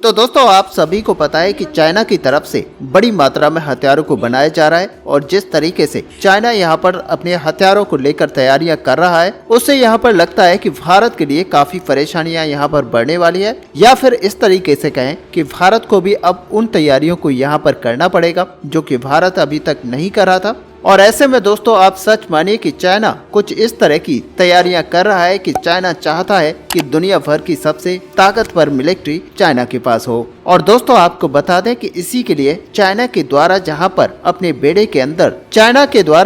तो दोस्तों आप सभी को पता है कि चाइना की तरफ से बड़ी मात्रा में हथियारों को बनाया जा रहा है और जिस तरीके से चाइना यहां पर अपने हथियारों को लेकर तैयारियां कर रहा है उससे यहां पर लगता है कि भारत के लिए काफी परेशानियां यहां पर बढ़ने वाली है, या फिर इस तरीके से कहें कि भारत को भी अब उन तैयारियों को यहां पर करना पड़ेगा जो कि भारत अभी तक नहीं कर रहा था। और ऐसे में दोस्तों आप सच मानिए कि चाइना कुछ इस तरह की तैयारियां कर रहा है कि चाइना चाहता है कि दुनिया भर की सबसे ताकतवर मिलिट्री चाइना के पास हो। और दोस्तों आपको बता दें कि इसी के लिए चाइना के द्वारा जहां पर अपने बेड़े के अंदर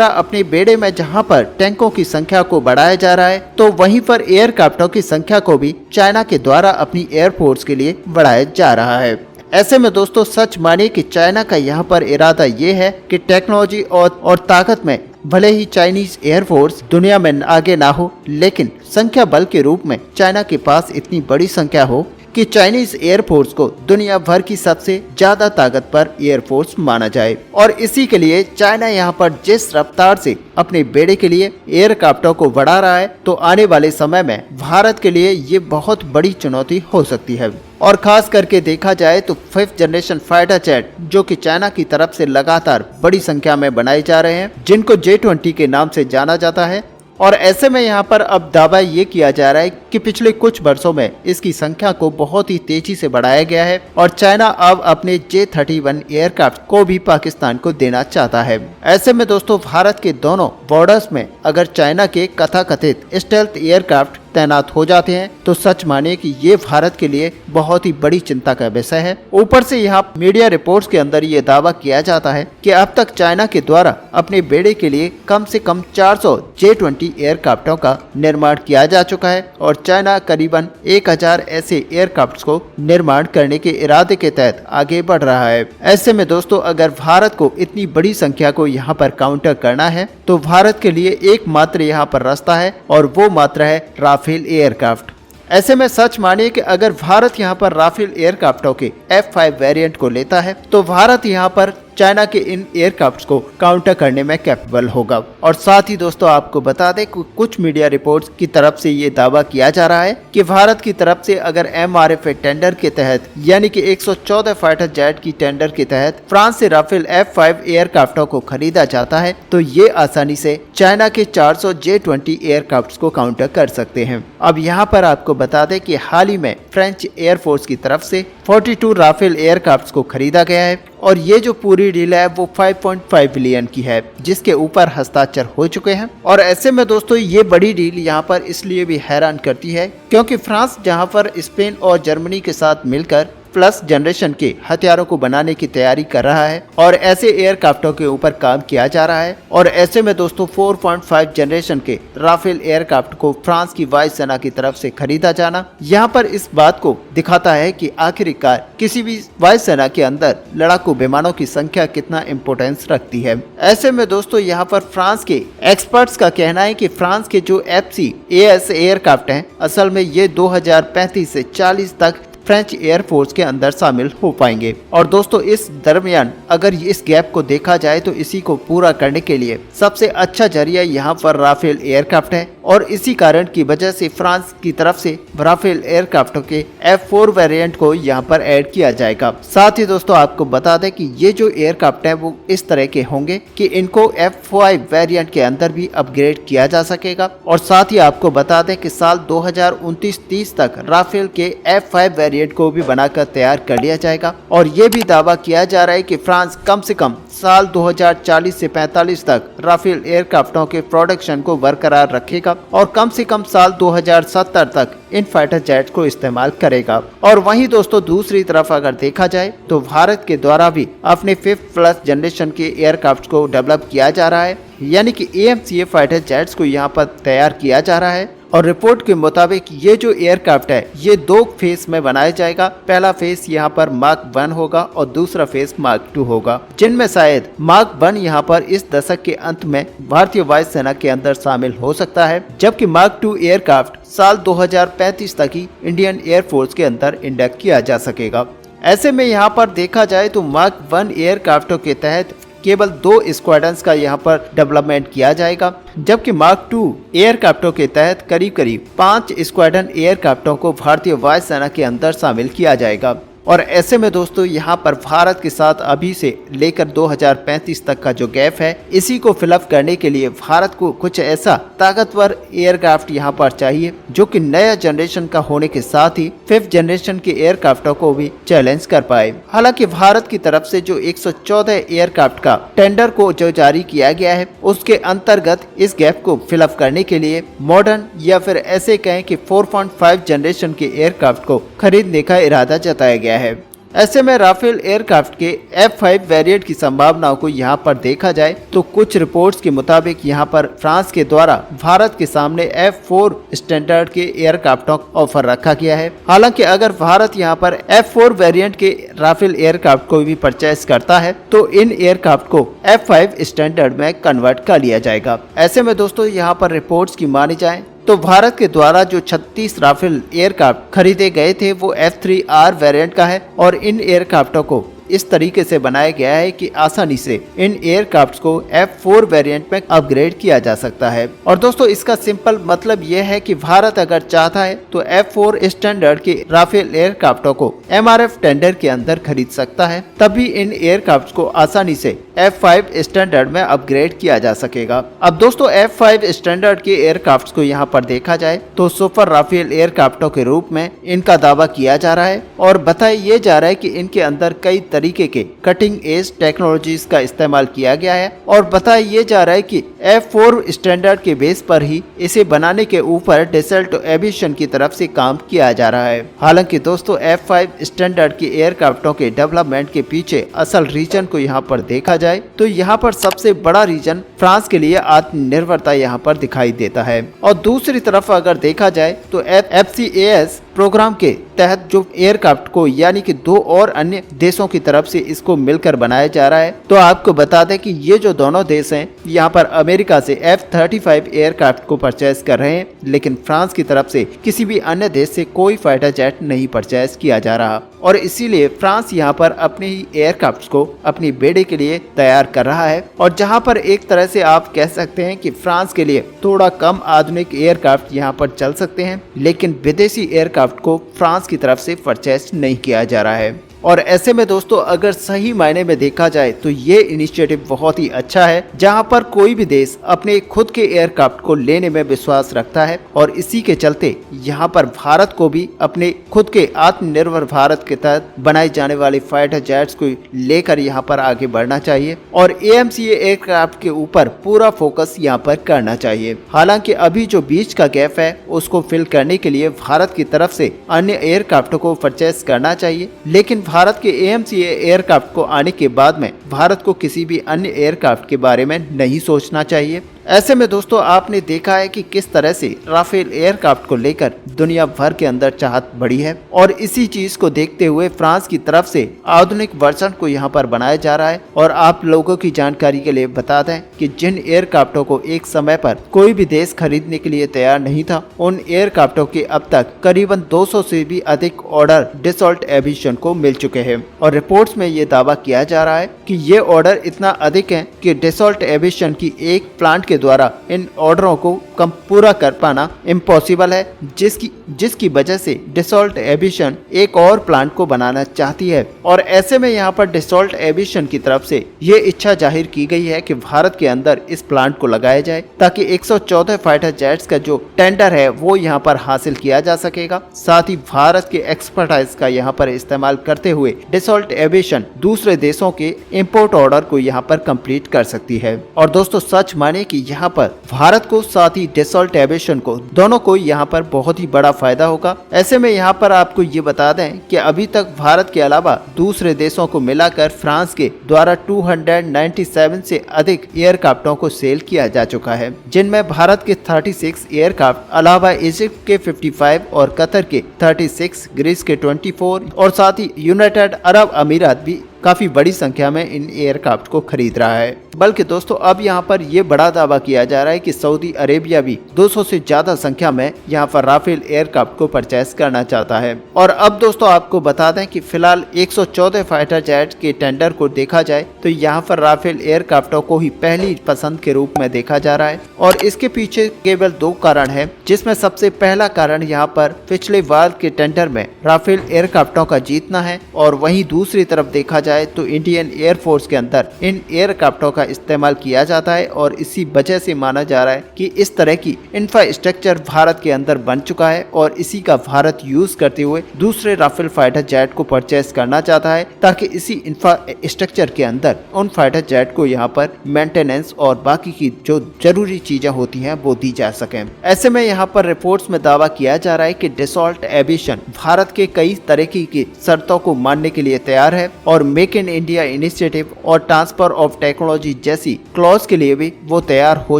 अपने बेड़े में जहां पर टैंकों की संख्या को बढ़ाया जा रहा है, तो वहीं पर एयरक्राफ्टों की संख्या को भी चाइना के द्वारा अपनी एयरफोर्स के लिए बढ़ाया जा रहा है। ऐसे में दोस्तों सच मानिए कि चाइना का यहाँ पर इरादा ये है कि टेक्नोलॉजी और ताकत में भले ही चाइनीज एयरफोर्स दुनिया में आगे ना हो, लेकिन संख्या बल के रूप में चाइना के पास इतनी बड़ी संख्या हो कि चाइनीज एयरफोर्स को दुनिया भर की सबसे ज्यादा ताकतवर एयरफोर्स माना जाए। और इसी के लिए चाइना यहाँ पर जिस रफ्तार से अपने बेड़े के लिए एयरक्राफ्टों को बढ़ा रहा है, तो आने वाले समय में भारत के लिए ये बहुत बड़ी चुनौती हो सकती है। और खास करके देखा जाए तो 5th जनरेशन फाइटर जेट जो कि चाइना की तरफ से लगातार बड़ी संख्या में बनाए जा रहे हैं, जिनको J-20 के नाम से जाना जाता है। और ऐसे में यहाँ पर अब दावा ये किया जा रहा है कि पिछले कुछ वर्षों में इसकी संख्या को बहुत ही तेजी से बढ़ाया गया है और चाइना अब अपने J-31 एयरक्राफ्ट को भी पाकिस्तान को देना चाहता है। ऐसे में दोस्तों भारत के दोनों बॉर्डर्स में अगर चाइना के कथाकथित स्टेल्थ एयरक्राफ्ट तैनात हो जाते हैं तो सच मानिए कि ये भारत के लिए बहुत ही बड़ी चिंता का विषय है। ऊपर से यहाँ मीडिया रिपोर्ट्स के अंदर ये दावा किया जाता है कि अब तक चाइना के द्वारा अपने बेड़े के लिए कम से कम 400 J-20 एयरक्राफ्टों का निर्माण किया जा चुका है और चाइना करीबन 1000 ऐसे एयरक्राफ्ट को निर्माण करने के इरादे के तहत आगे बढ़ रहा है। ऐसे में दोस्तों अगर भारत को इतनी बड़ी संख्या को यहाँ पर काउंटर करना है तो भारत के लिए एकमात्र यहाँ पर रास्ता है और वो मात्र है राफेल एयरक्राफ्ट। ऐसे में सच मानिए कि अगर भारत यहाँ पर राफेल एयरक्राफ्टों के F-5 वेरिएंट को लेता है तो भारत यहाँ पर चाइना के इन एयरक्राफ्ट्स को काउंटर करने में कैपेबल होगा। और साथ ही दोस्तों आपको बता दें कि कुछ मीडिया रिपोर्ट्स की तरफ से ये दावा किया जा रहा है कि भारत की तरफ से अगर MRF टेंडर के तहत यानी कि 114 फाइटर जेट की टेंडर के तहत फ्रांस से राफेल F-5 एयरक्राफ्टों को खरीदा जाता है तो ये आसानी से चाइना के 400 J-20 एयरक्राफ्ट्स को काउंटर कर सकते हैं। अब यहाँ पर आपको बता दें कि हाल ही में फ्रेंच एयरफोर्स की तरफ से 42 राफेल एयरक्राफ्ट्स को खरीदा गया है और ये जो पूरी डील है वो 5.5 बिलियन की है, जिसके ऊपर हस्ताक्षर हो चुके हैं। और ऐसे में दोस्तों ये बड़ी डील यहाँ पर इसलिए भी हैरान करती है क्योंकि फ्रांस जहाँ पर स्पेन और जर्मनी के साथ मिलकर प्लस जनरेशन के हथियारों को बनाने की तैयारी कर रहा है और ऐसे एयरक्राफ्टों के ऊपर काम किया जा रहा है। और ऐसे में दोस्तों 4.5 जनरेशन के राफेल एयरक्राफ्ट को फ्रांस की वायुसेना की तरफ से खरीदा जाना यहाँ पर इस बात को दिखाता है कि आखिरकार किसी भी वायुसेना के अंदर लड़ाकू विमानों की संख्या कितना इम्पोर्टेंस रखती है। ऐसे में दोस्तों यहाँ पर फ्रांस के एक्सपर्ट्स का कहना है कि फ्रांस के जो FCAS एयरक्राफ्ट हैं असल में ये 2035 से 40 तक फ्रेंच एयरफोर्स के अंदर शामिल हो पाएंगे। और दोस्तों इस दरमियान अगर इस गैप को देखा जाए तो इसी को पूरा करने के लिए सबसे अच्छा जरिया यहाँ पर राफेल एयरक्राफ्ट है और इसी कारण की वजह से फ्रांस की तरफ से राफेल एयरक्राफ्टों के F-4 वेरिएंट को यहाँ पर ऐड किया जाएगा। साथ ही दोस्तों आपको बता दें कि ये जो एयरक्राफ्ट है वो इस तरह के होंगे कि इनको F-5 वेरिएंट के अंदर भी अपग्रेड किया जा सकेगा। और साथ ही आपको बता दें कि साल 2029-30 तक राफेल के F-5 वेरिएंट को भी बनाकर तैयार कर लिया जाएगा। और ये भी दावा किया जा रहा है कि फ्रांस कम से कम साल 2040 से 45 तक राफेल एयरक्राफ्टों के प्रोडक्शन को बरकरार रखेगा और कम से कम साल 2070 तक इन फाइटर जेट को इस्तेमाल करेगा। और वहीं दोस्तों दूसरी तरफ अगर देखा जाए तो भारत के द्वारा भी अपने 5th जनरेशन के एयरक्राफ्ट को डेवलप किया जा रहा है, यानी कि AMCA फाइटर जेट्स को यहाँ पर तैयार किया जा रहा है। और रिपोर्ट के मुताबिक ये जो एयरक्राफ्ट है ये 2 फेज में बनाया जाएगा। पहला फेज यहाँ पर मार्क 1 होगा और दूसरा फेज मार्क 2 होगा, जिनमें शायद मार्क 1 यहाँ पर इस दशक के अंत में भारतीय वायुसेना के अंदर शामिल हो सकता है, जबकि मार्क 2 एयरक्राफ्ट साल 2035 तक ही इंडियन एयरफोर्स के अंदर इंडक्ट किया जा सकेगा। ऐसे में यहाँ पर देखा जाए तो मार्क 1 एयरक्राफ्टों के तहत केवल 2 स्क्वाड्रंस का यहाँ पर डेवलपमेंट किया जाएगा, जबकि मार्क 2 एयरक्राफ्टों के तहत करीब 5 स्क्वाड्रन एयरक्राफ्टों को भारतीय वायुसेना के अंदर शामिल किया जाएगा। और ऐसे में दोस्तों यहाँ पर भारत के साथ अभी से लेकर 2035 तक का जो गैप है, इसी को फिलअप करने के लिए भारत को कुछ ऐसा ताकतवर एयरक्राफ्ट यहाँ पर चाहिए जो कि नया जनरेशन का होने के साथ ही 5th जनरेशन के एयरक्राफ्टों को भी चैलेंज कर पाए। हालांकि भारत की तरफ से जो 114 एयरक्राफ्ट का टेंडर को जो जारी किया गया है, उसके अंतर्गत इस गैप को फिलअप करने के लिए मॉडर्न या फिर ऐसे कहें कि 4.5 जनरेशन के एयरक्राफ्ट को खरीदने का इरादा जताया गया है। ऐसे में राफेल एयरक्राफ्ट के F5 वेरिएंट की संभावनाओं को यहाँ पर देखा जाए तो कुछ रिपोर्ट्स के मुताबिक यहाँ पर फ्रांस के द्वारा भारत के सामने F4 स्टैंडर्ड के एयरक्राफ्टों का ऑफर रखा गया है। हालांकि अगर भारत यहाँ पर F4 वेरिएंट के राफेल एयरक्राफ्ट को भी परचेस करता है तो इन एयरक्राफ्ट को F5 स्टैंडर्ड में कन्वर्ट कर लिया जाएगा। ऐसे में दोस्तों यहाँ पर रिपोर्ट्स की मानी जाए तो भारत के द्वारा जो 36 राफेल एयरक्राफ्ट खरीदे गए थे वो F3R वेरिएंट का है और इन एयरक्राफ्टों को इस तरीके से बनाया गया है कि आसानी से इन एयरक्राफ्ट को F4 वेरिएंट में अपग्रेड किया जा सकता है। और दोस्तों इसका सिंपल मतलब यह है कि भारत अगर चाहता है तो F4 स्टैंडर्ड के राफेल एयरक्राफ्टों को MRF टेंडर के अंदर खरीद सकता है, तभी इन एयरक्राफ्ट को आसानी से F5 स्टैंडर्ड में अपग्रेड किया जा सकेगा। अब दोस्तों F5 स्टैंडर्ड के एयरक्राफ्ट को यहाँ पर देखा जाए तो सुपर राफेल एयरक्राफ्टों के रूप में इनका दावा किया जा रहा है और बताया ये जा रहा है कि इनके अंदर कई तरीके के कटिंग एज टेक्नोलॉजीज का इस्तेमाल किया गया है और बताया ये जा रहा है कि F4 स्टैंडर्ड के बेस पर ही इसे बनाने के ऊपर डसल्ट एविएशन की तरफ से काम किया जा रहा है। हालांकि दोस्तों F5 स्टैंडर्ड के एयरक्राफ्टों के डेवलपमेंट के पीछे असल रीजन को यहाँ पर देखा जाए तो यहाँ पर सबसे बड़ा रीजन फ्रांस के लिए आत्मनिर्भरता यहाँ पर दिखाई देता है। और दूसरी तरफ अगर देखा जाए तो FCAS प्रोग्राम के तहत जो एयरक्राफ्ट को यानी कि 2 और अन्य देशों की तरफ से इसको मिलकर बनाया जा रहा है, तो आपको बता दें कि ये जो दोनों देश हैं यहाँ पर अमेरिका से F-35 एयरक्राफ्ट को परचेस कर रहे हैं, लेकिन फ्रांस की तरफ से किसी भी अन्य देश से कोई फाइटर जेट नहीं परचेस किया जा रहा और इसीलिए फ्रांस यहाँ पर अपने ही एयरक्राफ्ट को अपनी बेड़े के लिए तैयार कर रहा है। और जहाँ पर एक तरह से आप कह सकते हैं कि फ्रांस के लिए थोड़ा कम आधुनिक एयरक्राफ्ट यहाँ पर चल सकते हैं, लेकिन विदेशी एयरक्राफ्ट को फ्रांस की तरफ से परचेस नहीं किया जा रहा है। और ऐसे में दोस्तों अगर सही मायने में देखा जाए तो ये इनिशिएटिव बहुत ही अच्छा है, जहां पर कोई भी देश अपने खुद के एयरक्राफ्ट को लेने में विश्वास रखता है और इसी के चलते यहां पर भारत को भी अपने खुद के आत्मनिर्भर भारत के तहत बनाए जाने वाले फाइटर जेट्स को लेकर यहां पर आगे बढ़ना चाहिए और AMCA एयरक्राफ्ट के ऊपर पूरा फोकस यहां पर करना चाहिए। हालांकि अभी जो बीच का गैप है उसको फिल करने के लिए भारत की तरफ से अन्य एयरक्राफ्ट को परचेस करना चाहिए, लेकिन भारत के AMCA एयरक्राफ्ट को आने के बाद में भारत को किसी भी अन्य एयरक्राफ्ट के बारे में नहीं सोचना चाहिए। ऐसे में दोस्तों आपने देखा है कि किस तरह से राफेल एयरक्राफ्ट को लेकर दुनिया भर के अंदर चाहत बढ़ी है और इसी चीज को देखते हुए फ्रांस की तरफ से आधुनिक वर्जन को यहां पर बनाया जा रहा है। और आप लोगों की जानकारी के लिए बता दें कि जिन एयरक्राफ्टों को एक समय पर कोई भी देश खरीदने के लिए तैयार नहीं था, उन एयरक्राफ्टों के अब तक करीबन 200 से भी अधिक ऑर्डर डसल्ट एविएशन को मिल चुके हैं और रिपोर्ट्स में ये दावा किया जा रहा है कि ये ऑर्डर इतना अधिक है कि डसल्ट एविएशन की एक प्लांट के द्वारा इन ऑर्डरों को कम पूरा कर पाना इम्पॉसिबल है, जिसकी वजह से डसल्ट एविएशन एक और प्लांट को बनाना चाहती है। और ऐसे में यहाँ पर डसल्ट एविएशन की तरफ से ये इच्छा जाहिर की गई है कि भारत के अंदर इस प्लांट को लगाया जाए ताकि 114 फाइटर जेट्स का जो टेंडर है वो यहाँ पर हासिल किया जा सकेगा। साथ ही भारत के एक्सपर्टाइज का यहाँ पर इस्तेमाल करते हुए डसल्ट एविएशन दूसरे देशों के इम्पोर्ट ऑर्डर को यहाँ पर कंप्लीट कर सकती है। और दोस्तों सच माने कि यहाँ पर भारत को साथ ही डसल्ट एविएशन को दोनों को यहाँ पर बहुत ही बड़ा फायदा होगा। ऐसे में यहाँ पर आपको ये बता दें कि अभी तक भारत के अलावा दूसरे देशों को मिलाकर फ्रांस के द्वारा 297 से अधिक एयरक्राफ्टों को सेल किया जा चुका है, जिनमें भारत के 36 एयरक्राफ्ट, अलावा इजिप्ट के 55 और कतर के 36, ग्रीस के 24 और साथ ही यूनाइटेड अरब अमीरात भी काफी बड़ी संख्या में इन एयरक्राफ्ट को खरीद रहा है। बल्कि दोस्तों अब यहाँ पर ये बड़ा दावा किया जा रहा है कि सऊदी अरेबिया भी 200 से ज्यादा संख्या में यहाँ पर राफेल एयरक्राफ्ट को परचेस करना चाहता है। और अब दोस्तों आपको बता दें कि फिलहाल 114 फाइटर जेट के टेंडर को देखा जाए तो यहाँ पर राफेल एयरक्राफ्टों को ही पहली पसंद के रूप में देखा जा रहा है। और इसके पीछे केवल 2 कारण है, जिसमें सबसे पहला कारण यहाँ पर पिछले बार के टेंडर में राफेल एयरक्राफ्टों का जीतना है, और वहीं दूसरी तरफ देखा जाए तो इंडियन एयरफोर्स के अंदर इन एयरक्राफ्टों का इस्तेमाल किया जाता है और इसी वजह से माना जा रहा है कि इस तरह की इंफ्रास्ट्रक्चर भारत के अंदर बन चुका है और इसी का भारत यूज करते हुए दूसरे राफेल फाइटर जेट को परचेस करना चाहता है, ताकि इसी इंफ्रास्ट्रक्चर के अंदर उन फाइटर जेट को यहाँ पर मेंटेनेंस और बाकी की जो जरूरी चीजें होती हैं वो दी जा सके। ऐसे में यहाँ पर रिपोर्ट्स में दावा किया जा रहा है कि डसॉल्ट एविएशन भारत के कई तरह की शर्तों को मानने के लिए तैयार है और मेक इन इंडिया इनिशिएटिव और ट्रांसफर ऑफ टेक्नोलॉजी जैसी क्लॉज के लिए भी वो तैयार हो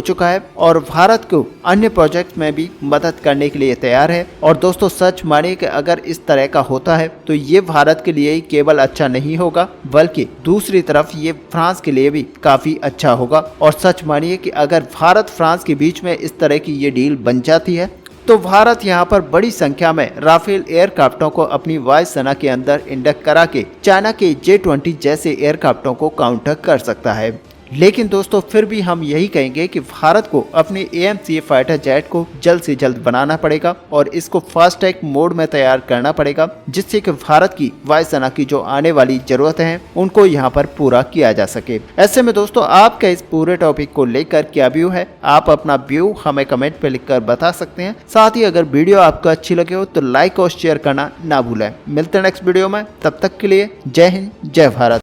चुका है और भारत को अन्य प्रोजेक्ट में भी मदद करने के लिए तैयार है। और दोस्तों सच मानिए कि अगर इस तरह का होता है तो ये भारत के लिए ही केवल अच्छा नहीं होगा, बल्कि दूसरी तरफ ये फ्रांस के लिए भी काफी अच्छा होगा। और सच मानिए कि अगर भारत फ्रांस के बीच में इस तरह की ये डील बन जाती है तो भारत यहाँ पर बड़ी संख्या में राफेल एयरक्राफ्टों को अपनी वायुसेना के अंदर इंडक्ट करा के चाइना के J-20 जैसे एयरक्राफ्टों को काउंटर कर सकता है। लेकिन दोस्तों फिर भी हम यही कहेंगे कि भारत को अपने AMCA फाइटर जेट को जल्द से जल्द बनाना पड़ेगा और इसको फास्ट ट्रैक मोड में तैयार करना पड़ेगा, जिससे कि भारत की वायुसेना की जो आने वाली जरूरतें हैं उनको यहाँ पर पूरा किया जा सके। ऐसे में दोस्तों आपका इस पूरे टॉपिक को लेकर क्या व्यू है, आप अपना व्यू हमें कमेंट पे लिखकर बता सकते हैं। साथ ही अगर वीडियो आपको अच्छी लगे हो तो लाइक और शेयर करना ना भूलें। मिलते हैं नेक्स्ट वीडियो में, तब तक के लिए जय हिंद जय भारत।